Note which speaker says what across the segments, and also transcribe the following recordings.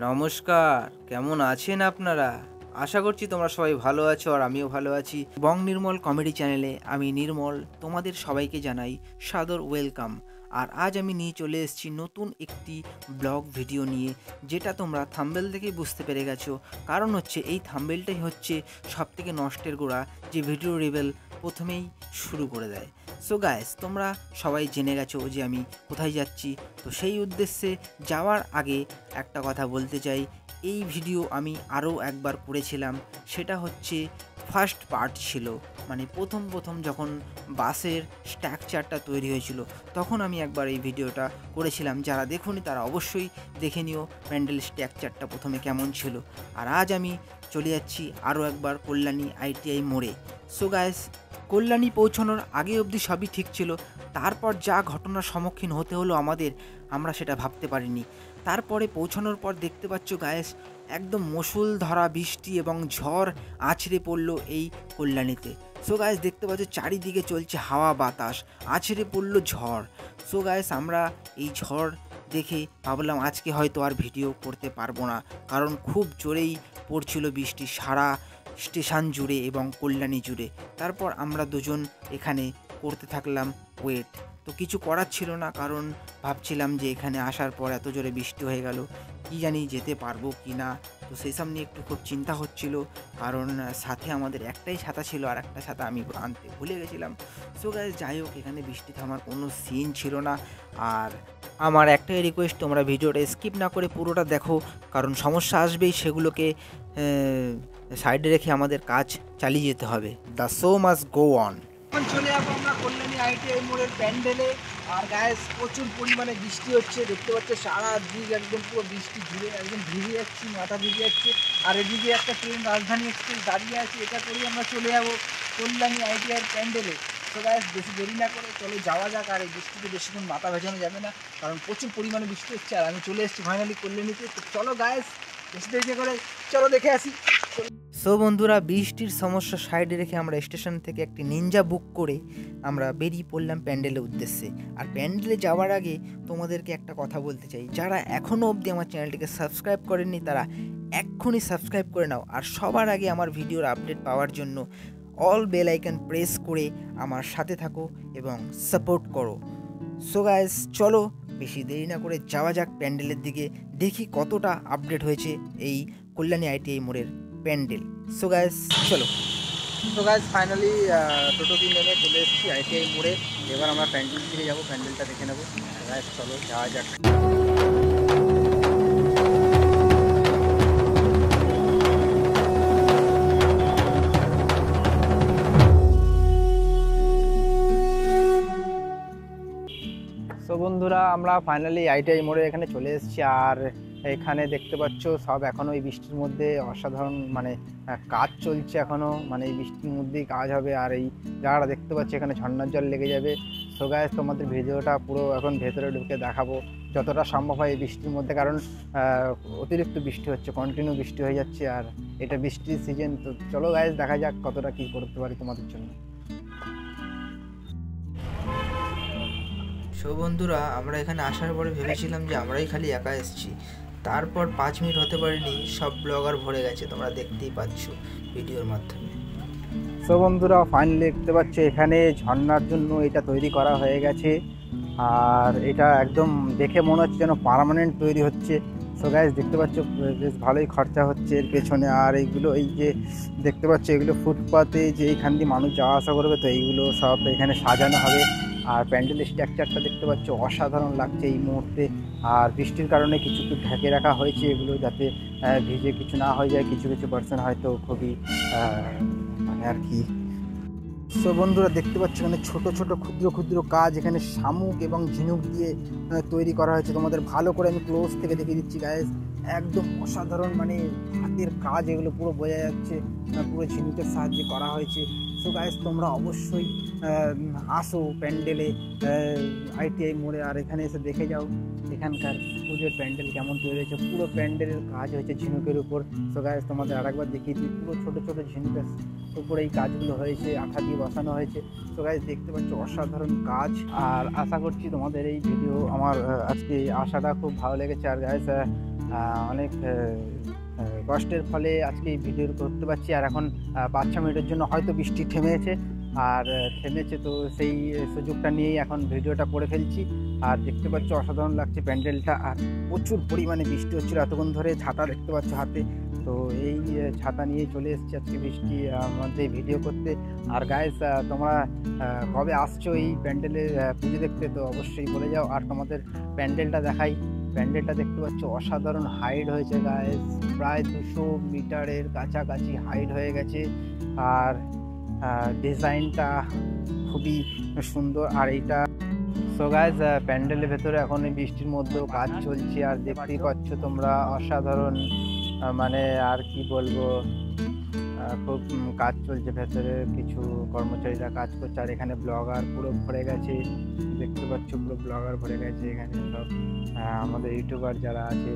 Speaker 1: নমস্কার, কেমন আছেন আপনারা? আশা করছি তোমরা সবাই ভালো আছো আর আমিও ভালো আছি। বং নির্মল কমেডি চ্যানেলে আমি নির্মল তোমাদের সবাইকে জানাই সাদর ওয়েলকাম। আর আজ আমি নিয়ে চলে এসেছি নতুন একটি ব্লগ ভিডিও নিয়ে, যেটা তোমরা থাম্বনেল দেখেই বুঝতে পেরে গেছো। কারণ হচ্ছে এই থাম্বনেলটাই হচ্ছে সবথেকে নষ্টের গোড়া, যে ভিডিও রিভিল প্রথমেই শুরু করে দেয়। সো গাইস, তোমরা সবাই জেনে গেছো যে আমি কোথায় যাচ্ছি। তো সেই উদ্দেশ্যে যাওয়ার আগে একটা কথা বলতে চাই, এই ভিডিও আমি আরও একবার করেছিলাম। সেটা হচ্ছে ফার্স্ট পার্ট ছিল, মানে প্রথম যখন বাসের স্ট্রাকচারটা তৈরি হয়েছিল, তখন আমি একবার এই ভিডিওটা করেছিলাম। যারা দেখোনি তারা অবশ্যই দেখে নিও প্যান্ডেল স্ট্রাকচারটা প্রথমে কেমন ছিল। আর আজ আমি চলে যাচ্ছি আরও একবার কল্যাণী আইটিআই মোড়ে। সো গাইস, কল্যাণী পৌঁছানোর আগে অবধি সবই ঠিক ছিল। তারপর যা ঘটনার সম্মুখীন হতে হলো আমাদের, আমরা সেটা ভাবতে পারিনি। তারপরে পৌঁছানোর পর দেখতে পাচ্ছ গায়েস, একদম মুষলধারা বৃষ্টি এবং ঝড় আছড়ে পড়লো এই কল্যাণীতে। সো গায়েস, দেখতে পাচ্ছ চারিদিকে চলছে হাওয়া বাতাস, আছড়ে পড়লো ঝড়। সো গায়েস, আমরা এই ঝড় দেখে ভাবলাম আজকে হয়তো আর ভিডিও করতে পারবো না, কারণ খুব জোরেই পড়ছিল বৃষ্টি সারা স্টেশন জুড়ে এবং কল্যাণী জুড়ে। তারপর আমরা দুজন এখানে করতে থাকলাম ওয়েট। তো কিছু করার ছিল না, কারণ ভাবছিলাম যে এখানে আসার পর এত জোরে বৃষ্টি হয়ে গেল, কি জানি যেতে পারবো কি না। তো সেসব নিয়ে একটু খুব চিন্তা হচ্ছিল, কারণ সাথে আমাদের একটাই ছাতা ছিল, আর একটা ছাতা আমি আনতে ভুলে গেছিলাম। সো গাইস, যাই হোক, এখানে বৃষ্টি থামার কোনো সিন ছিল না। আর আমার একটাই রিকোয়েস্ট, তোমরা ভিডিওটা স্কিপ না করে পুরোটা দেখো, কারণ সমস্যা আসবেই, সেগুলোকে সাইডে রেখে আমাদের কাজ চালিয়ে যেতে হবে। The show must go on.
Speaker 2: এখন চলে যাবো আমরা কল্যাণী আইটিআই মোড়ের প্যান্ডেলে। আর গায়ে প্রচুর পরিমাণে বৃষ্টি হচ্ছে, দেখতে পাচ্ছে সারা দিক একদম পুরো বৃষ্টি ঘিরে একদম ভিজে যাচ্ছি, মাথা ভিজে যাচ্ছে। আর এদিকে একটা ট্রেন রাজধানী এক্সপ্রেস দাঁড়িয়ে আছে, এটা করেই আমরা চলে যাবো কল্যাণী আইটিআইয়ের প্যান্ডেলে। তো গায়ে বেশি দেরি না করে চলো যাওয়া যাক। আর এই বৃষ্টিতে বেশিক্ষণ মাথা ভেজানো যাবে না, কারণ প্রচুর পরিমাণে বৃষ্টি হচ্ছে। আর আমি চলে এসেছি ফাইনালি কল্যাণীতে। তো চলো গায়ে বেশি দেরি করে চলো দেখে আসি।
Speaker 1: সো বন্ধুরা, বৃষ্টির সমস্যা সাইডে রেখে আমরা স্টেশন থেকে একটি নিনজা বুক করে আমরা বেরিয়ে পড়লাম প্যান্ডেলের উদ্দেশ্যে। আর প্যান্ডেলে যাওয়ার আগে তোমাদেরকে একটা কথা বলতে চাই, যারা এখনও অবধি আমার চ্যানেলটিকে সাবস্ক্রাইব করেননি তারা এক্ষুনি সাবস্ক্রাইব করে নাও। আর সবার আগে আমার ভিডিওর আপডেট পাওয়ার জন্য অল বেল আইকন প্রেস করে আমার সাথে থাকো এবং সাপোর্ট করো। সো গাইস, চলো বেশি দেরি না করে যাওয়া যাক প্যান্ডেলের দিকে, দেখি কতটা আপডেট হয়েছে এই কল্যাণী আইটিআই মোড়ের প্যান্ডেল। সো গাইস, চলো।
Speaker 2: তো গাইজ ফাইনালি টোটো দিয়ে নেমে চলে এসেছি আইটিআই মোড়ে। এবার আমরা প্যান্ডেল থেকে যাবো, প্যান্ডেলটা দেখে নেবো। গাইজ চলো যাওয়া যাক। সো বন্ধুরা, আমরা ফাইনালি আইটিআই মোড়ে এখানে চলে এসেছি। আর এখানে দেখতে পাচ্ছ সব এখনও এই বৃষ্টির মধ্যে অসাধারণ মানে কাজ চলছে এখনও, মানে এই বৃষ্টির মধ্যেই কাজ হবে। আর এই জায়গাটা দেখতে পাচ্ছি এখানে ঝর্ণার জল লেগে যাবে। সো গাইস, তোমাদের ভিডিওটা পুরো এখন ভেতরে ঢুকে দেখাবো যতটা সম্ভব হয় এই বৃষ্টির মধ্যে, কারণ অতিরিক্ত বৃষ্টি হচ্ছে, কন্টিনিউ বৃষ্টি হয়ে যাচ্ছে। আর এটা বৃষ্টির সিজন। তো চলো গাইস, দেখা যাক কতটা কী করতে পারি তোমাদের জন্য।
Speaker 1: সো বন্ধুরা, আমরা এখানে আসার পরে ভেবেছিলাম যে আমরাই খালি একা এসেছি। তারপর 5 মিনিট হতে পারেনি, সব ব্লগার ভরে গেছে, তোমরা দেখতেই পাচ্ছ ভিডিওর মাধ্যমে।
Speaker 2: সো বন্ধুরা, ফাইনালি দেখতে পাচ্ছ এখানে ঝর্ণার জন্য এটা তৈরি করা হয়ে গেছে। আর এটা একদম দেখে মনে হচ্ছে যেন পার্মানেন্ট তৈরি হচ্ছে। সো গাইস, দেখতে পাচ্ছ বেশ ভালোই খরচা হচ্ছে এর পেছনে। আর এইগুলো এই যে দেখতে পাচ্ছ, এগুলো ফুটপাতে যে এইখান দিয়ে মানুষ যাওয়া আসা করবে, তো এইগুলো সব এখানে সাজানো হবে। আর প্যান্ডেলের স্ট্রাকচারটা দেখতে পাচ্ছ অসাধারণ লাগছে এই মুহূর্তে। আর বৃষ্টির কারণে কিছু একটু ঢেকে রাখা হয়েছে এগুলো, যাতে ভিজে কিছু না হয়ে যায়। কিছু কিছু পার্সেন্ট হয়তো খুবই মানে আর কি। সো বন্ধুরা, দেখতে পাচ্ছ এখানে ছোট ছোট ক্ষুদ্র ক্ষুদ্র কাজ এখানে শামুক এবং ঝিনুক দিয়ে তৈরি করা হয়েছে। তোমাদের ভালো করে আমি ক্লোজ থেকে দেখিয়ে দিচ্ছি গাইস, একদম অসাধারণ মানে হাতের কাজ, এগুলো পুরো বোঝা যাচ্ছে পুরো ঝিনুকের সাহায্যে করা হয়েছে। সো গাইস, তোমরা অবশ্যই আসো প্যান্ডেলে আইটিআই মোড়ে, আর এখানে এসে দেখে যাও এখানকার পুজোর প্যান্ডেল কেমন তৈরি হয়েছে। পুরো প্যান্ডেলের কাজ হয়েছে ঝিনুকের উপর। সো গাইস, তোমাদের আরেকবার দেখিয়ে দিই, পুরো ছোটো ছোটো ঝিনুকের উপরে এই কাজগুলো হয়েছে, আঠা দিয়ে বসানো হয়েছে। সো গাইস, দেখতে পাচ্ছ অসাধারণ কাজ। আর আশা করছি তোমাদের এই ভিডিও আমার আজকে আসাটা খুব ভালো লেগেছে। আর গাইস, অনেক কষ্টের ফলে আজকে এই ভিডিও করতে পারছি। আর এখন 5-6 মিনিটের জন্য হয়তো বৃষ্টি থেমেছে, আর থেমেছে তো সেই সুযোগটা নিয়েই এখন ভিডিওটা করে ফেলছি। আর দেখতে পাচ্ছ অসাধারণ লাগছে প্যান্ডেলটা, আর প্রচুর পরিমাণে বৃষ্টি হচ্ছিল এতক্ষণ ধরে। ছাতা দেখতে পাচ্ছ হাতে, তো এই ছাতা নিয়ে চলে এসেছি আজকে বৃষ্টি মধ্যে ভিডিও করতে। আর গাইস, তোমরা কবে আসছো এই প্যান্ডেলে পুজো দেখতে তো অবশ্যই বলে যাও। আর তোমাদের প্যান্ডেলটা দেখাই। প্যান্ডেলটা দেখতে পাচ্ছ অসাধারণ হাইট হয়েছে গাইস, প্রায় 200 মিটারের কাছাকাছি হাইট হয়ে গেছে। আর ডিজাইনটা খুবই সুন্দর। আর এইটা সো গাইস, প্যান্ডেলের ভেতরে এখন এই বৃষ্টির মধ্যেও কাজ চলছে, আর দেখতেই পাচ্ছ তোমরা অসাধারণ, মানে আর কি বলবো, খুব কাজ চলছে ভেতরে, কিছু কর্মচারীরা কাজ করছে। আর এখানে ব্লগার পুরো ভরে গেছে, দেখতে পাচ্ছ পুরো ব্লগার ভরে গেছে এখানে। সব আমাদের ইউটিউবার যারা আছে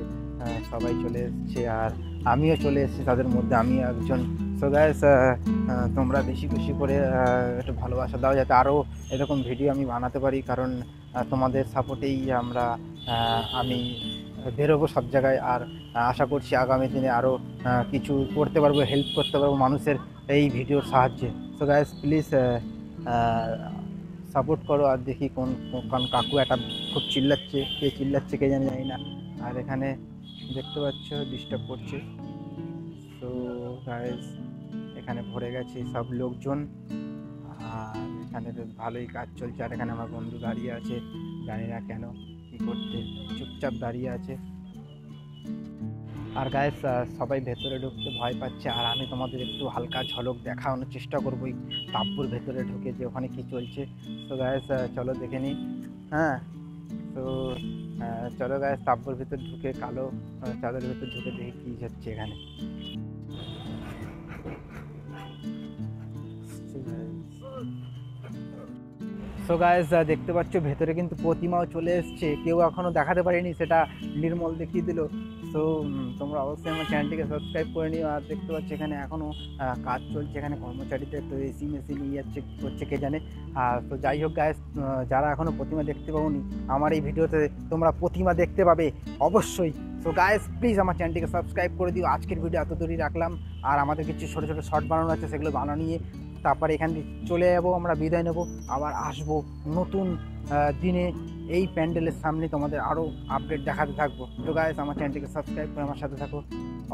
Speaker 2: সবাই চলে এসছে, আর আমিও চলে এসেছি তাদের মধ্যে, আমিও একজন। সো গাইস, তোমরা বেশি বেশি করে একটু ভালোবাসা দাও যাতে আরও এরকম ভিডিও আমি বানাতে পারি, কারণ তোমাদের সাপোর্টেই আমি বেরোবো সব জায়গায়। আর আশা করছি আগামী দিনে আরও কিছু করতে পারবো, হেল্প করতে পারবো মানুষের এই ভিডিওর সাহায্যে। সো গাইস, প্লিজ সাপোর্ট করো। আর দেখি কোন কাকু একটা খুব চিল্লাচ্ছে, কে চিল্লাচ্ছে কে জানি না। আর এখানে দেখতে পাচ্ছ ডিস্টার্ব করছে। সো গাইস, এখানে ভরে গেছে সব লোকজন, আর এখানে বেশ ভালোই কাজ চলছে। আর এখানে আমার বন্ধু দাঁড়িয়ে আছে, জানি না কেন কী করতে, চুপচাপ দাঁড়িয়ে আছে। আর গাইস, সবাই ভেতরে ঢুকতে ভয় পাচ্ছে, আর আমি তোমাদের একটু হালকা ঝলক দেখানোর চেষ্টা করবো এই তাব্বুর ভেতরে ঢুকে যে ওখানে কী চলছে। তো গাইস, চলো দেখে নিই। হ্যাঁ, তো চলো গাইস, তাব্বুর ভেতর ঢুকে, কালো চাঁদের ভেতর ঢুকে দেখি কী হচ্ছে এখানে। সো গাইস, দেখতে পাচ্ছ ভেতরে কিন্তু প্রতিমাও চলে এসছে, কেউ এখনও দেখাতে পারেনি, সেটা নির্মল দেখিয়ে দিল। সো তোমরা অবশ্যই আমার চ্যানেলটিকে সাবস্ক্রাইব করে নিও। আর দেখতে পাচ্ছ এখানে এখনও কাজ চলছে, এখানে কর্মচারীদের তো এসি মেশিন নিয়ে যাচ্ছে, কী করছে কে জানে। আর তো যাই হোক গাইস, যারা এখনও প্রতিমা দেখতে পাওনি, আমার এই ভিডিওতে তোমরা প্রতিমা দেখতে পাবে অবশ্যই। সো গাইস, প্লিজ আমার চ্যানেলটিকে সাবস্ক্রাইব করে দিও। আজকের ভিডিও এত দূরই রাখলাম, আর আমাদের কিছু ছোটো ছোটো শর্ট বানানো আছে, সেগুলো বানিয়ে তারপরে এখান থেকে চলে যাবো, আমরা বিদায় নেব, আবার আসবো নতুন দিনে এই প্যান্ডেলের সামনে, তোমাদের আরও আপডেট দেখাতে থাকবো। তো গাইস, আমার চ্যানেলটিকে সাবস্ক্রাইব করে আমার সাথে থাকো,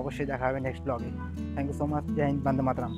Speaker 2: অবশ্যই দেখা হবে নেক্সট ব্লগে। Thank you so much. জয় হিন্দ, বন্দে মাতরম।